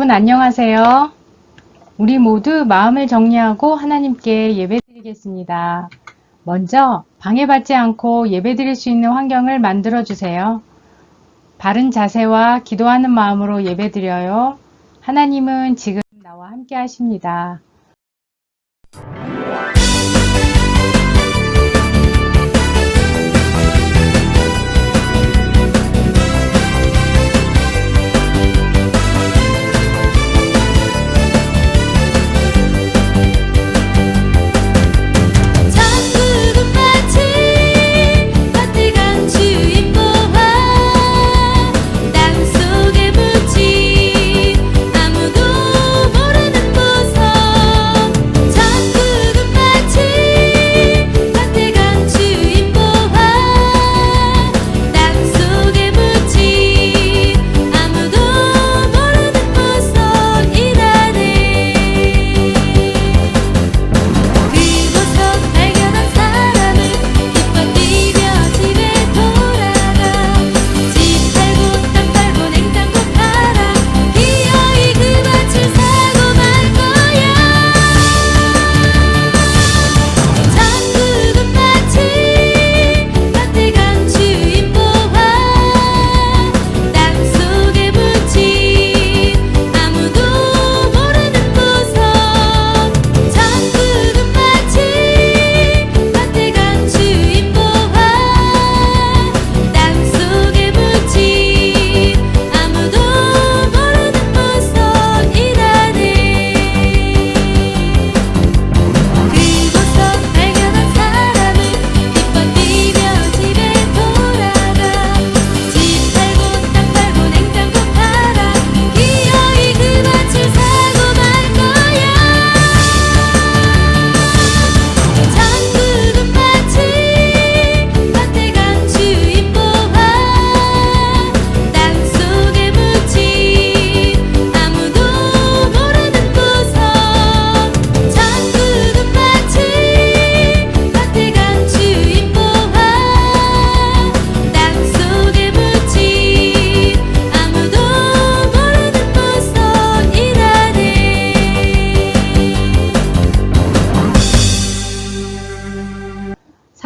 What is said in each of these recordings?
여러분 안녕하세요. 우리 모두 마음을 정리하고 하나님께 예배드리겠습니다. 먼저 방해받지 않고 예배드릴 수 있는 환경을 만들어 주세요. 바른 자세와 기도하는 마음으로 예배드려요. 하나님은 지금 나와 함께 하십니다.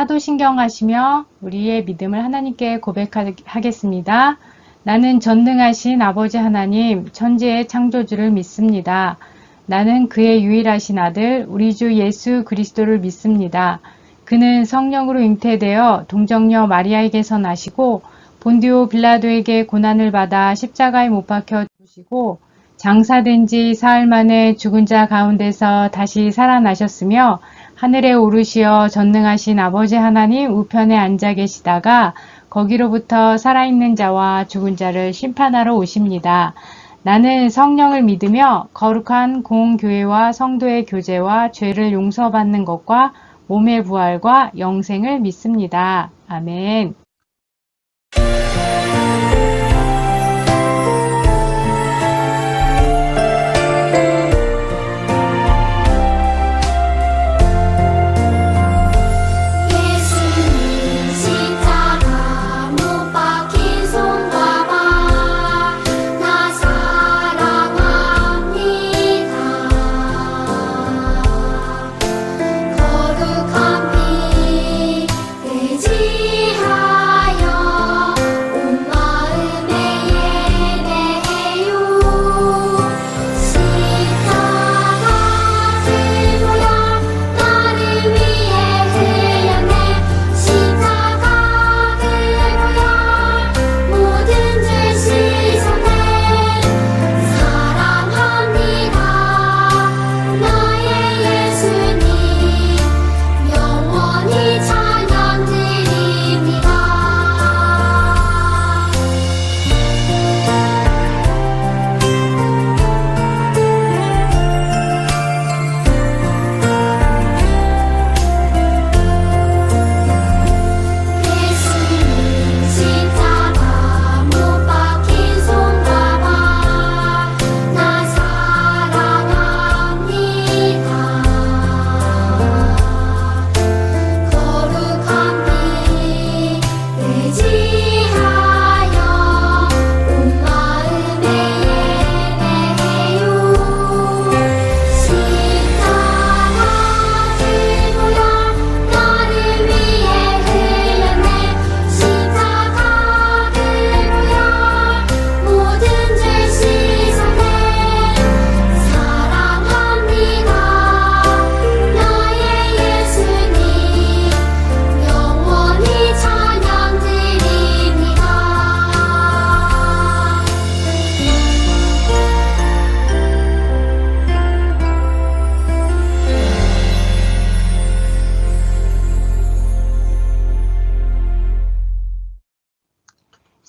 사도신경하시며 우리의 믿음을 하나님께 고백하겠습니다. 나는 전능하신 아버지 하나님, 천지의 창조주를 믿습니다. 나는 그의 유일하신 아들, 우리 주 예수 그리스도를 믿습니다. 그는 성령으로 잉태되어 동정녀 마리아에게서 나시고 본디오 빌라도에게 고난을 받아 십자가에 못 박혀 죽으시고 장사된 지 사흘 만에 죽은 자 가운데서 다시 살아나셨으며 하늘에 오르시어 전능하신 아버지 하나님 우편에 앉아 계시다가 거기로부터 살아있는 자와 죽은 자를 심판하러 오십니다. 나는 성령을 믿으며 거룩한 공교회와 성도의 교제와 죄를 용서받는 것과 몸의 부활과 영생을 믿습니다. 아멘. 거룩한 피 의지하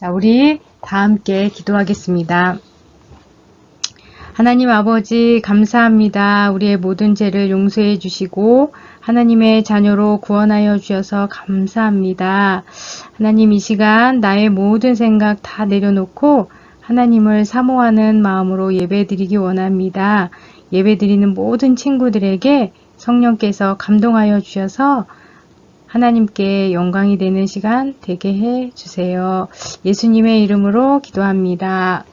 자, 우리 다 함께 기도하겠습니다. 하나님 아버지 감사합니다. 우리의 모든 죄를 용서해 주시고 하나님의 자녀로 구원하여 주셔서 감사합니다. 하나님 이 시간 나의 모든 생각 다 내려놓고 하나님을 사모하는 마음으로 예배드리기 원합니다. 예배드리는 모든 친구들에게 성령께서 감동하여 주셔서 하나님께 영광이 되는 시간 되게 해 주세요. 예수님의 이름으로 기도합니다.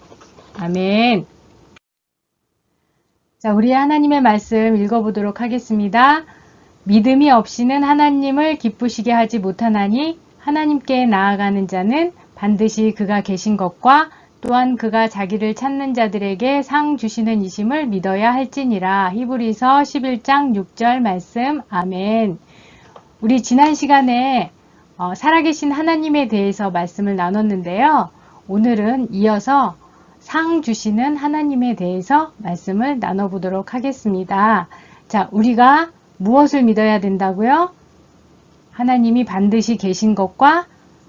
아멘. 자, 우리 하나님의 말씀 읽어보도록 하겠습니다. 믿음이 없이는 하나님을 기쁘시게 하지 못하나니 하나님께 나아가는 자는 반드시 그가 계신 것과 또한 그가 자기를 찾는 자들에게 상 주시는 이심을 믿어야 할지니라. 히브리서 11장 6절 말씀. 아멘. 우리 지난 시간에 살아계신 하나님에 대해서 말씀을 나눴는데요. 오늘은 이어서 상 주시는 하나님에 대해서 말씀을 나눠보도록 하겠습니다. 자, 우리가 무엇을 믿어야 된다고요? 하나님이 반드시 계신 것과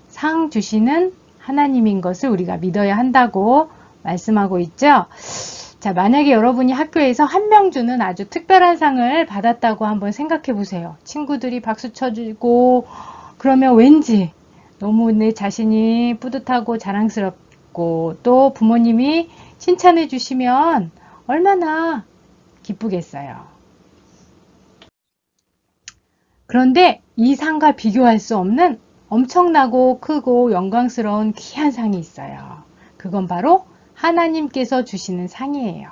상 주시는 하나님인 것을 우리가 믿어야 한다고 말씀하고 있죠. 자, 만약에 여러분이 학교에서 한명주는 아주 특별한 상을 받았다고 한번 생각해 보세요. 친구들이 박수 쳐주고 그러면 왠지 너무 내 자신이 뿌듯하고 자랑스럽고 또 부모님이 칭찬해 주시면 얼마나 기쁘겠어요. 그런데 이 상과 비교할 수 없는 엄청나고 크고 영광스러운 귀한 상이 있어요. 그건 바로 하나님께서 주시는 상이에요.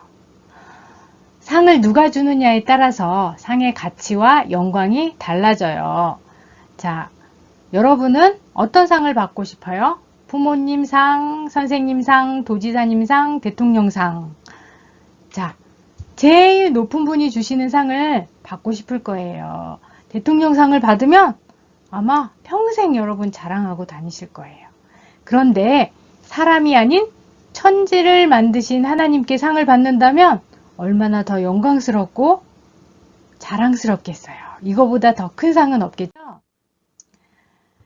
상을 누가 주느냐에 따라서 상의 가치와 영광이 달라져요. 자, 여러분은 어떤 상을 받고 싶어요? 부모님 상, 선생님 상, 도지사님 상, 대통령 상. 자, 제일 높은 분이 주시는 상을 받고 싶을 거예요. 대통령 상을 받으면 아마 평생 여러분 자랑하고 다니실 거예요. 그런데 사람이 아닌 천지를 만드신 하나님께 상을 받는다면 얼마나 더 영광스럽고 자랑스럽겠어요. 이거보다 더 큰 상은 없겠죠?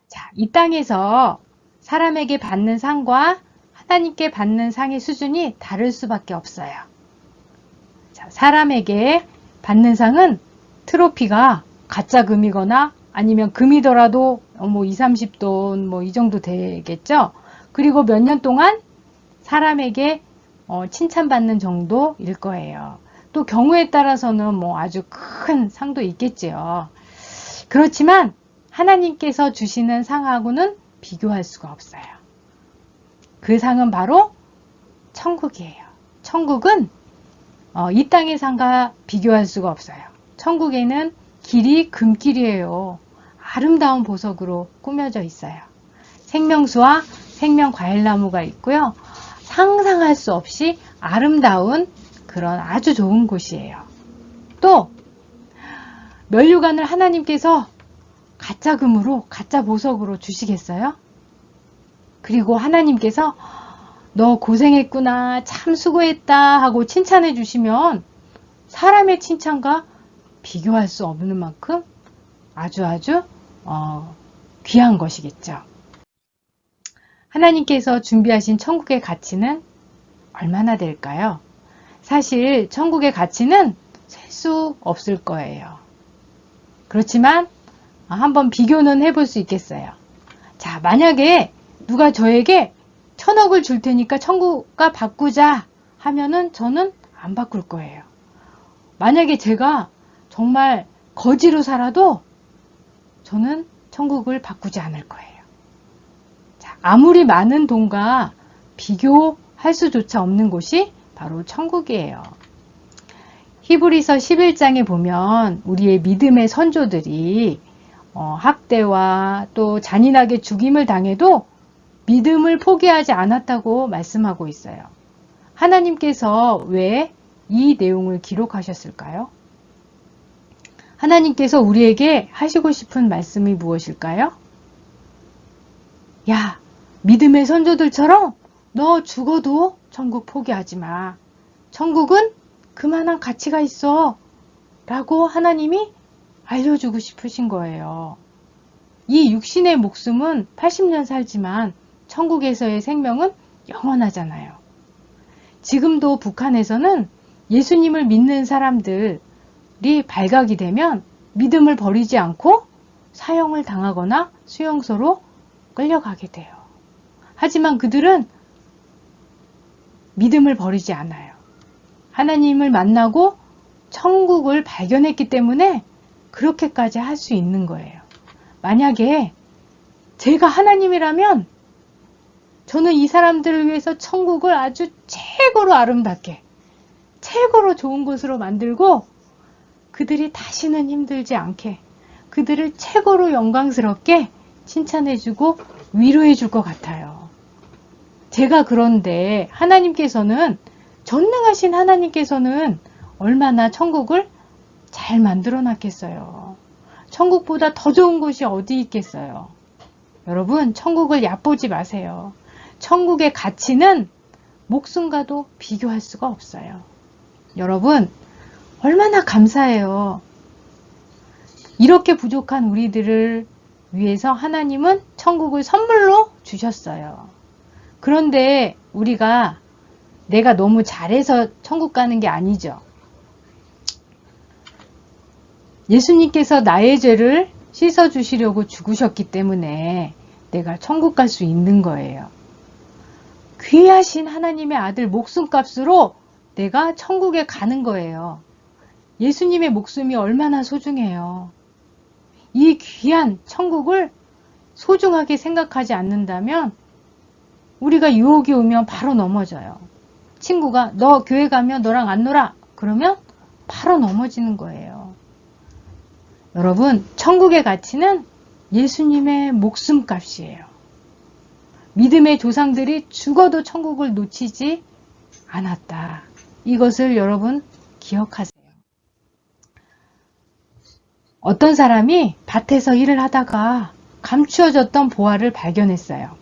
자, 이 땅에서 사람에게 받는 상과 하나님께 받는 상의 수준이 다를 수밖에 없어요. 자, 사람에게 받는 상은 트로피가 가짜 금이거나 아니면 금이더라도 뭐 2, 30돈 뭐 이 정도 되겠죠? 그리고 몇 년 동안 사람에게 칭찬받는 정도일 거예요. 또 경우에 따라서는 뭐 아주 큰 상도 있겠지요. 그렇지만 하나님께서 주시는 상하고는 비교할 수가 없어요. 그 상은 바로 천국이에요. 천국은 이 땅의 상과 비교할 수가 없어요. 천국에는 길이 금길이에요. 아름다운 보석으로 꾸며져 있어요. 생명수와 생명과일나무가 있고요. 상상할 수 없이 아름다운 그런 아주 좋은 곳이에요. 또 면류관을 하나님께서 가짜 금으로 가짜 보석으로 주시겠어요? 그리고 하나님께서 너 고생했구나 참 수고했다 하고 칭찬해 주시면 사람의 칭찬과 비교할 수 없는 만큼 아주 귀한 것이겠죠. 하나님께서 준비하신 천국의 가치는 얼마나 될까요? 사실 천국의 가치는 셀 수 없을 거예요. 그렇지만 한번 비교는 해볼 수 있겠어요. 자, 만약에 누가 저에게 1000억을 줄 테니까 천국과 바꾸자 하면은 저는 안 바꿀 거예요. 만약에 제가 정말 거지로 살아도 저는 천국을 바꾸지 않을 거예요. 자, 아무리 많은 돈과 비교할 수조차 없는 곳이 바로 천국이에요. 히브리서 11장에 보면 우리의 믿음의 선조들이 학대와 또 잔인하게 죽임을 당해도 믿음을 포기하지 않았다고 말씀하고 있어요. 하나님께서 왜 이 내용을 기록하셨을까요? 하나님께서 우리에게 하시고 싶은 말씀이 무엇일까요? 야, 믿음의 선조들처럼 너 죽어도 천국 포기하지 마. 천국은 그만한 가치가 있어. 라고 하나님이 알려주고 싶으신 거예요. 이 육신의 목숨은 80년 살지만 천국에서의 생명은 영원하잖아요. 지금도 북한에서는 예수님을 믿는 사람들이 발각이 되면 믿음을 버리지 않고 사형을 당하거나 수용소로 끌려가게 돼요. 하지만 그들은 믿음을 버리지 않아요. 하나님을 만나고 천국을 발견했기 때문에 그렇게까지 할 수 있는 거예요. 만약에 제가 하나님이라면 저는 이 사람들을 위해서 천국을 아주 최고로 아름답게, 최고로 좋은 곳으로 만들고 그들이 다시는 힘들지 않게, 그들을 최고로 영광스럽게 칭찬해주고 위로해줄 것 같아요. 제가 그런데 하나님께서는, 전능하신 하나님께서는 얼마나 천국을 잘 만들어 놨겠어요. 천국보다 더 좋은 곳이 어디 있겠어요. 여러분, 천국을 얕보지 마세요. 천국의 가치는 목숨과도 비교할 수가 없어요. 여러분, 얼마나 감사해요. 이렇게 부족한 우리들을 위해서 하나님은 천국을 선물로 주셨어요. 그런데 우리가 내가 너무 잘해서 천국 가는 게 아니죠. 예수님께서 나의 죄를 씻어주시려고 죽으셨기 때문에 내가 천국 갈 수 있는 거예요. 귀하신 하나님의 아들 목숨값으로 내가 천국에 가는 거예요. 예수님의 목숨이 얼마나 소중해요. 이 귀한 천국을 소중하게 생각하지 않는다면 우리가 유혹이 오면 바로 넘어져요. 친구가 너 교회 가면 너랑 안 놀아. 그러면 바로 넘어지는 거예요. 여러분, 천국의 가치는 예수님의 목숨값이에요. 믿음의 조상들이 죽어도 천국을 놓치지 않았다. 이것을 여러분 기억하세요. 어떤 사람이 밭에서 일을 하다가 감추어졌던 보화를 발견했어요.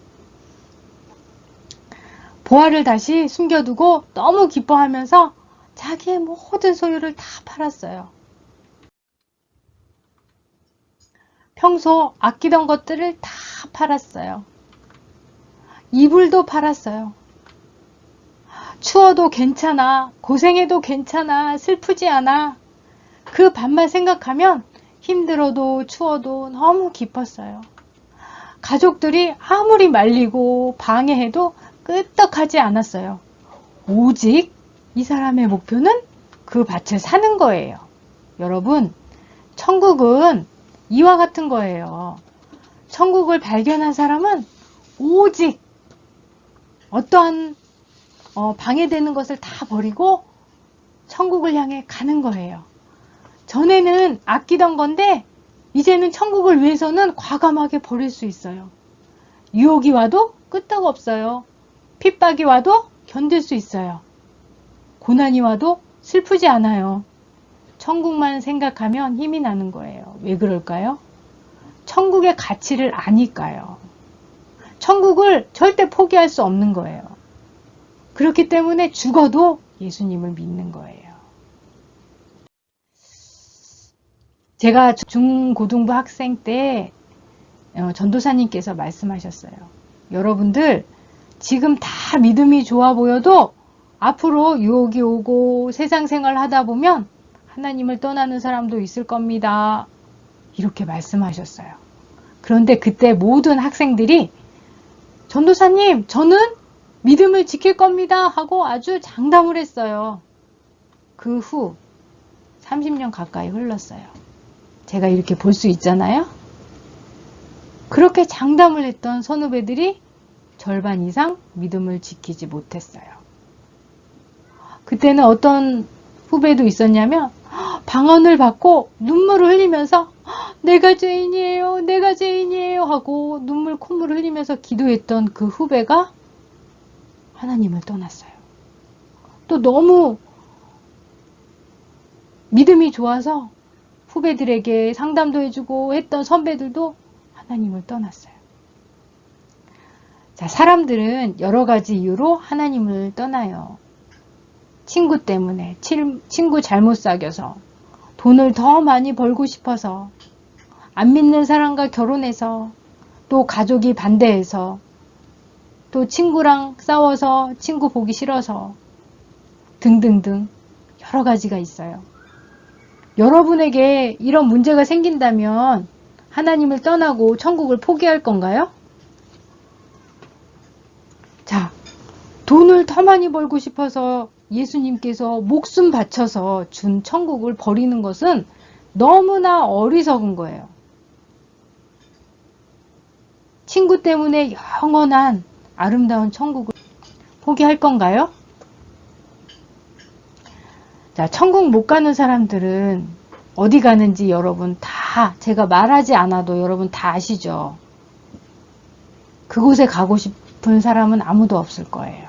보화를 다시 숨겨두고 너무 기뻐하면서 자기의 모든 소유를 다 팔았어요. 평소 아끼던 것들을 다 팔았어요. 이불도 팔았어요. 추워도 괜찮아, 고생해도 괜찮아, 슬프지 않아. 그 밤만 생각하면 힘들어도 추워도 너무 기뻤어요. 가족들이 아무리 말리고 방해해도 끄떡하지 않았어요. 오직 이 사람의 목표는 그 밭을 사는 거예요. 여러분, 천국은 이와 같은 거예요. 천국을 발견한 사람은 오직 어떠한 방해되는 것을 다 버리고 천국을 향해 가는 거예요. 전에는 아끼던 건데 이제는 천국을 위해서는 과감하게 버릴 수 있어요. 유혹이 와도 끄떡 없어요. 핍박이 와도 견딜 수 있어요. 고난이 와도 슬프지 않아요. 천국만 생각하면 힘이 나는 거예요. 왜 그럴까요? 천국의 가치를 아니까요. 천국을 절대 포기할 수 없는 거예요. 그렇기 때문에 죽어도 예수님을 믿는 거예요. 제가 중고등부 학생 때 전도사님께서 말씀하셨어요. 여러분들 지금 다 믿음이 좋아 보여도 앞으로 유혹이 오고 세상 생활 하다 보면 하나님을 떠나는 사람도 있을 겁니다. 이렇게 말씀하셨어요. 그런데 그때 모든 학생들이 전도사님, 저는 믿음을 지킬 겁니다 하고 아주 장담을 했어요. 그 후 30년 가까이 흘렀어요. 제가 이렇게 볼 수 있잖아요. 그렇게 장담을 했던 선후배들이 절반 이상 믿음을 지키지 못했어요. 그때는 어떤 후배도 있었냐면 방언을 받고 눈물을 흘리면서 내가 죄인이에요, 내가 죄인이에요 하고 눈물 콧물을 흘리면서 기도했던 그 후배가 하나님을 떠났어요. 또 너무 믿음이 좋아서 후배들에게 상담도 해주고 했던 선배들도 하나님을 떠났어요. 자, 사람들은 여러 가지 이유로 하나님을 떠나요. 친구 때문에, 친구 잘못 사귀어서, 돈을 더 많이 벌고 싶어서, 안 믿는 사람과 결혼해서, 또 가족이 반대해서, 또 친구랑 싸워서 친구 보기 싫어서 등등등 여러 가지가 있어요. 여러분에게 이런 문제가 생긴다면 하나님을 떠나고 천국을 포기할 건가요? 자, 돈을 더 많이 벌고 싶어서 예수님께서 목숨 바쳐서 준 천국을 버리는 것은 너무나 어리석은 거예요. 친구 때문에 영원한 아름다운 천국을 포기할 건가요? 자, 천국 못 가는 사람들은 어디 가는지 여러분 다 제가 말하지 않아도 여러분 다 아시죠? 그곳에 가고 싶은 사람은 아무도 없을 거예요.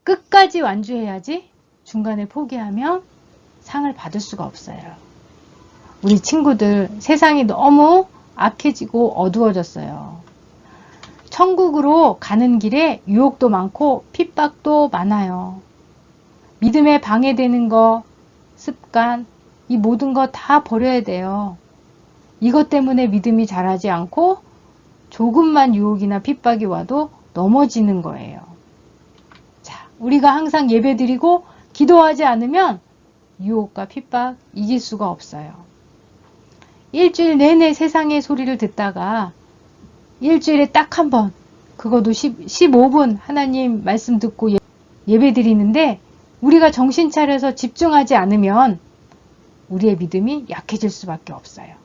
끝까지 완주해야지 중간에 포기하면 상을 받을 수가 없어요. 우리 친구들 세상이 너무 악해지고 어두워졌어요. 천국으로 가는 길에 유혹도 많고 핍박도 많아요. 믿음에 방해되는 거, 습관, 이 모든 거 다 버려야 돼요. 이것 때문에 믿음이 자라지 않고 조금만 유혹이나 핍박이 와도 넘어지는 거예요. 자, 우리가 항상 예배드리고 기도하지 않으면 유혹과 핍박 이길 수가 없어요. 일주일 내내 세상의 소리를 듣다가 일주일에 딱 한 번, 그것도 15분 하나님 말씀 듣고 예배 드리는데 우리가 정신 차려서 집중하지 않으면 우리의 믿음이 약해질 수밖에 없어요.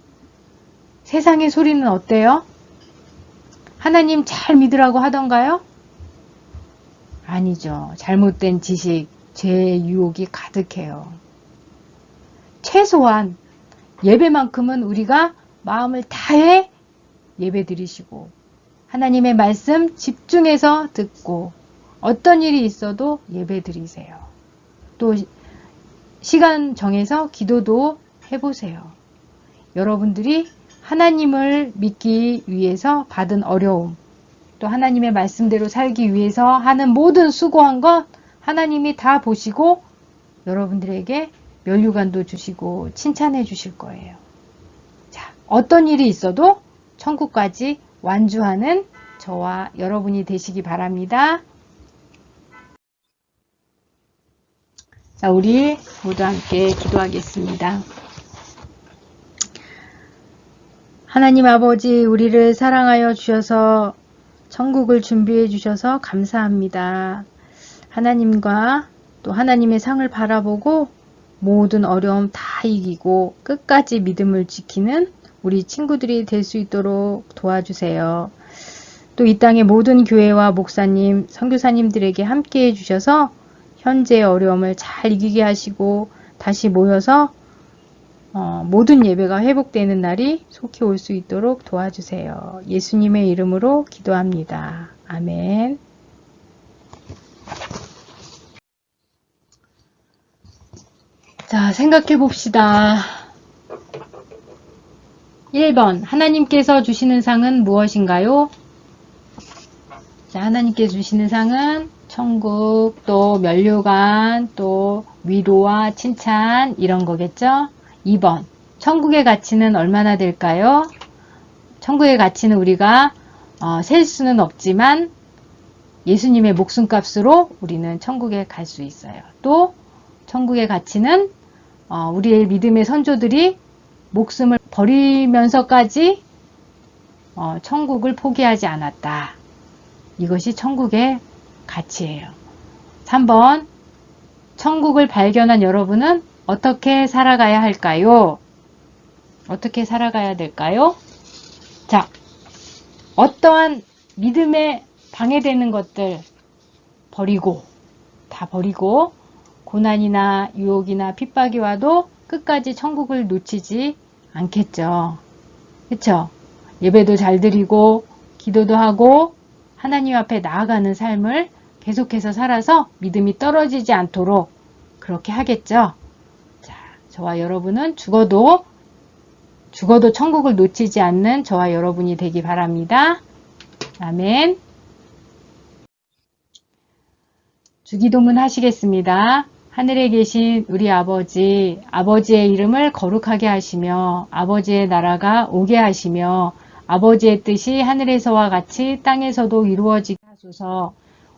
세상의 소리는 어때요? 하나님 잘 믿으라고 하던가요? 아니죠. 잘못된 지식, 죄의 유혹이 가득해요. 최소한 예배만큼은 우리가 마음을 다해 예배 드리시고 하나님의 말씀 집중해서 듣고 어떤 일이 있어도 예배 드리세요. 또 시간 정해서 기도도 해보세요. 여러분들이 하나님을 믿기 위해서 받은 어려움, 또 하나님의 말씀대로 살기 위해서 하는 모든 수고한 것 하나님이 다 보시고 여러분들에게 면류관도 주시고 칭찬해 주실 거예요. 자, 어떤 일이 있어도 천국까지 완주하는 저와 여러분이 되시기 바랍니다. 자, 우리 모두 함께 기도하겠습니다. 하나님 아버지, 우리를 사랑하여 주셔서 천국을 준비해 주셔서 감사합니다. 하나님과 또 하나님의 상을 바라보고 모든 어려움 다 이기고 끝까지 믿음을 지키는 우리 친구들이 될 수 있도록 도와주세요. 또 이 땅의 모든 교회와 목사님, 선교사님들에게 함께 해주셔서 현재의 어려움을 잘 이기게 하시고 다시 모여서 모든 예배가 회복되는 날이 속히 올 수 있도록 도와주세요. 예수님의 이름으로 기도합니다. 아멘. 자, 생각해 봅시다. 1번, 하나님께서 주시는 상은 무엇인가요? 자, 하나님께서 주시는 상은 천국, 또 면류관, 또 위로와 칭찬 이런 거겠죠? 2번, 천국의 가치는 얼마나 될까요? 천국의 가치는 우리가 셀 수는 없지만 예수님의 목숨값으로 우리는 천국에 갈 수 있어요. 또 천국의 가치는 우리의 믿음의 선조들이 목숨을 버리면서까지 천국을 포기하지 않았다. 이것이 천국의 가치예요. 3번, 천국을 발견한 여러분은 어떻게 살아가야 할까요? 어떻게 살아가야 될까요? 자, 어떠한 믿음에 방해되는 것들 다 버리고 고난이나 유혹이나 핍박이 와도 끝까지 천국을 놓치지 않겠죠. 그쵸? 예배도 잘 드리고 기도도 하고 하나님 앞에 나아가는 삶을 계속해서 살아서 믿음이 떨어지지 않도록 그렇게 하겠죠. 자, 저와 여러분은 죽어도 천국을 놓치지 않는 저와 여러분이 되기 바랍니다. 아멘. 주기도문 하시겠습니다. 하늘에 계신 우리 아버지의 이름을 거룩하게 하시며 아버지의 나라가 오게 하시며 아버지의 뜻이 하늘에서와 같이 땅에서도 이루어지게 하소서.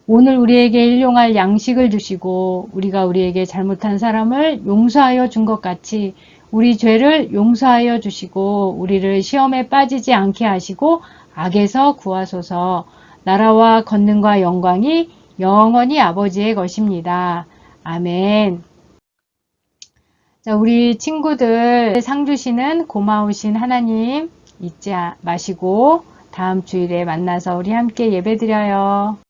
오늘 우리에게 일용할 양식을 주시고 우리가 우리에게 잘못한 사람을 용서하여 준 것 같이 우리 죄를 용서하여 주시고 우리를 시험에 빠지지 않게 하시고 악에서 구하소서. 나라와 권능과 영광이 영원히 아버지의 것입니다. 아멘. 자, 우리 친구들 상 주시는 고마우신 하나님 잊지 마시고 다음 주일에 만나서 우리 함께 예배드려요.